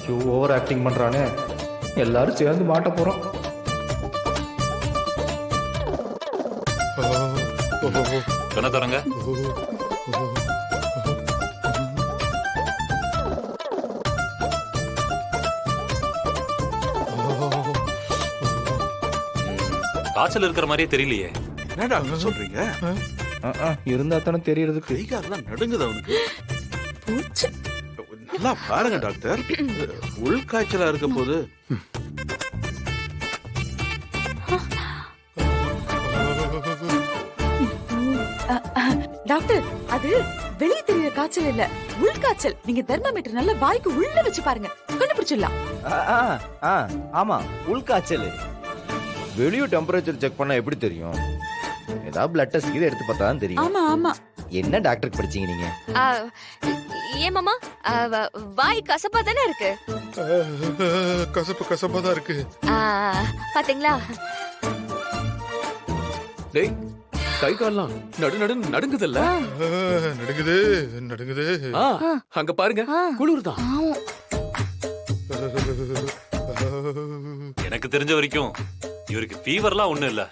ஐயோ over acting பண்றானே, எல்லாரும் சேர்ந்து மாட்ட போறோம். கண்ண தரங்க. காய்ச்சல் இருக்கிற மாதிரியே தெரியலையே. என்ன டாக்டர் சொல்றீங்க? இருந்தா தானே தெரியறதுக்கு. கை காலெல்லாம் நடுங்குது அவனுக்கு. நல்லா பாருங்க டாக்டர், உள்காய்ச்சலா இருக்க போது. டாக்டர், அது வெளியே தெரியற காய்ச்சல் இல்ல, உள் காய்ச்சல். நீங்க தெர்மாமீட்டர் நல்ல வாய்க்கு உள்ள வச்சு பாருங்க, கண்டுபிடிச்சிடலாம். ஆமா, உள்காய்ச்சல். வெளியூர் டெம்பரேச்சர் செக் பண்ணா எப்படி தெரியும்? ஏதாவது பிளட் டெஸ்ட் இது எடுத்து பார்த்தா தான் தெரியும். ஆமா ஆமா. என்ன டாக்டருக்கு படிச்சீங்க நீங்க? ஏன் மாமா, வாய் கசப்பா தானே இருக்கு? கசப்பா தான் இருக்கு. பாத்தீங்களா? டேய், கை கால்லாம் நடுங்குதல்ல? நடுங்குது. அங்க பாருங்க, குளிர்தான். எனக்கு தெரிஞ்ச வரைக்கும் இவருக்கு ஃபீவர்லாம் ஒண்ணும் இல்ல.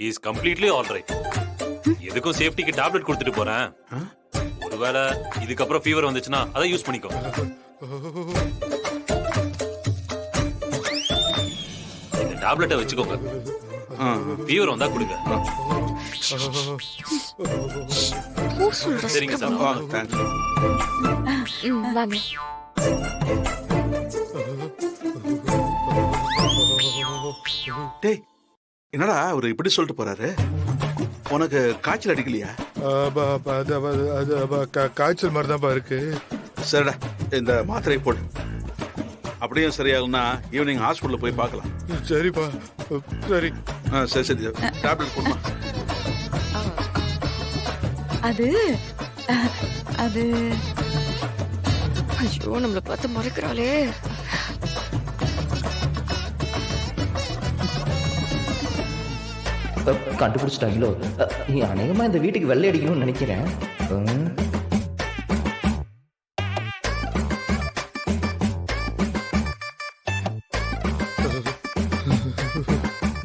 he is completely all right. எதுக்கும் சேஃப்டிக்கு டேப்லெட் கொடுத்துட்டு போறேன். ஒருவேளை இதுக்கப்புறம் ஃபீவர் வந்துச்சுன்னா அதை யூஸ் பண்ணிக்கோ. இந்த டேப்லெட்டை வச்சுக்கோங்க, ஃபீவர் வந்தா கொடுங்க. சரிங்க சார். வாங்க. டேய், என்னடா அவரு இப்படி சொல்லிட்டு போறாரு? உனக்கு காய்ச்சல் அடிக்கலையா? காய்ச்சல் மாதிரி தான்ப்பா இருக்கு. சரிடா, இந்த மாத்திரை போடு. அப்படியே சரியாகும்னா ஈவினிங் ஹாஸ்பிட்டல் போய் பார்க்கலாம். சரிப்பா, சரி. சரி டேப்லெட் போடுமா. அது அது ஐயோ, நம்மள பார்த்து மறைக்கிறாளே. கண்டுபிடிச்சிட்டாங்களோ? அநேகமா இந்த வீட்டுக்கு வெள்ளை அடிக்கணும்னு நினைக்கிறேன்.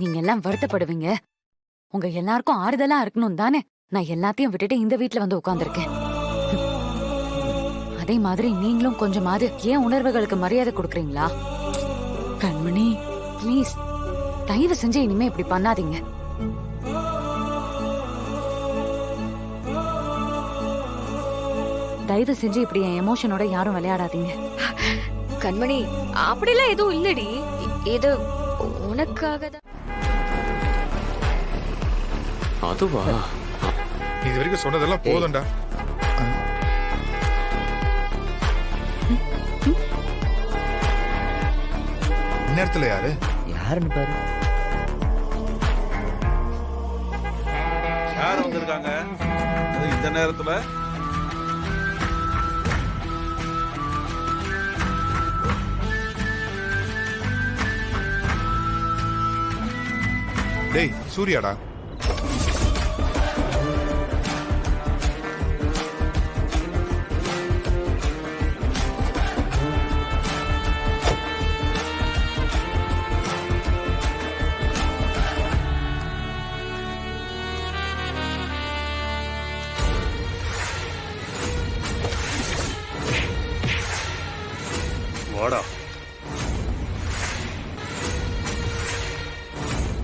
நீங்க எல்லாம் வருத்தப்படுவீங்க. உங்க எல்லாருக்கும் ஆறுதலா இருக்கணும் தானே நான் எல்லாத்தையும் விட்டுட்டு இந்த வீட்ல வந்து உட்கார்ந்திருக்கேன். அதே மாதிரி நீங்களும் கொஞ்சமாவது ஏன் உணர்வுகளுக்கு மரியாதை கொடுக்கறீங்களா? கண்மணி, ப்ளீஸ் தயவு செஞ்சு இனிமே இப்படி பண்ணாதீங்க. தயவு செஞ்சு இப்படி என் எமோஷனோட யாரும் விளையாடாதீங்க. கண்மணி, அப்படிலாம் எதுவும் இல்லடி. இது உனக்காக தான். அதுவா? இது வரைக்கும் சொன்னதெல்லாம் போதும்டா. நேரத்துல யாருன்னு பாரு. யார் வந்திருக்காங்க இந்த நேரத்துல? டேய், சூர்யாடா. வாடா.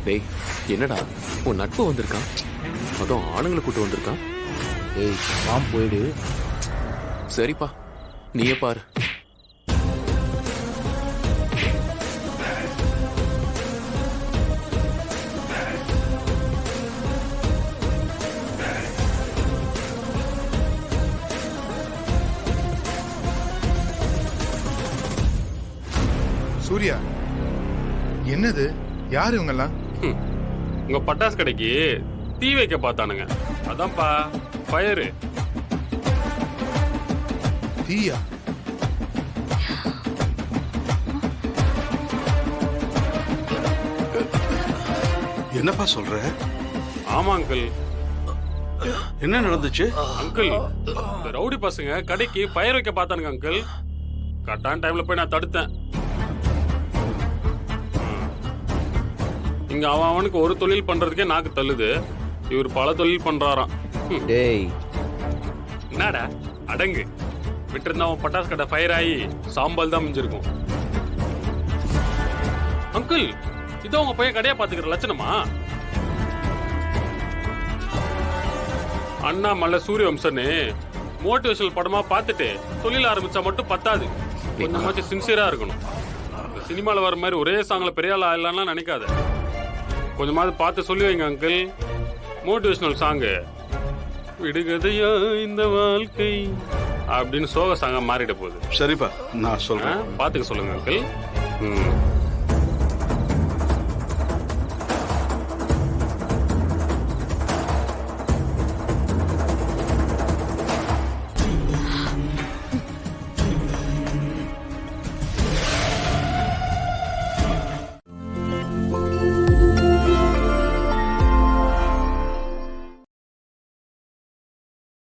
டேய், என்னடா உன் நட்பு வந்திருக்கான்? அதுவும் ஆணுங்களை கூட்டு வந்திருக்கான். ஏய், மாம் போயிடு. சரிப்பா, நீயே பாரு. சூர்யா, என்னது? யாரு இவங்க எல்லாம்? உங்க பட்டாசு கடைக்கு தீ வைக்க பார்த்தானுங்க. அதான்ப்பா ஃபயரு. தீயா? என்னப்பா சொல்ற? ஆமா அங்கிள். என்ன நடந்துச்சு? அங்கிள், இந்த ரவுடி பசங்க கடைக்கு ஃபயர் வைக்க பார்த்தானுங்க அங்கிள். கரெக்டான டைம்ல போய் நான் தடுத்தேன். இங்க அவனுக்கு ஒரு தொழில் பண்றதுக்கே நாக்கு தள்ளுது. இவர் பல தொழில் பண்றாராம். டேய் என்னடா அடங்கு. விட்டுருந்தா அவன் பட்டாசு கடை ஃபயர் ஆகி சாம்பல் தான் மிஞ்சிருக்கும். அங்கிள், இதோ உங்க பையன் கடையா பாத்துக்கிற லட்சணமா? அண்ணாமலை சூரியவம்சன்னு மோட்டிவேஷனல் படமா பார்த்துட்டு தொழில் ஆரம்பிச்சா மட்டும் பத்தாது. கொஞ்சமாச்சும் சின்சியரா இருக்கணும். இந்த சினிமால வர மாதிரி ஒரே சாங்ல பெரிய ஆள் ஆயிடலாம்லாம் நினைக்காத. கொஞ்சமாவது பார்த்து சொல்லி வைங்க அங்கிள். மோட்டிவேஷனல் சாங்கு விடுகதையா இந்த வாழ்க்கை அப்படின்னு சோக சாங்கா மாறிட போகுது. சரிப்பா, நான் சொல்றேன். பாத்துக்க சொல்லுங்க அங்கிள்.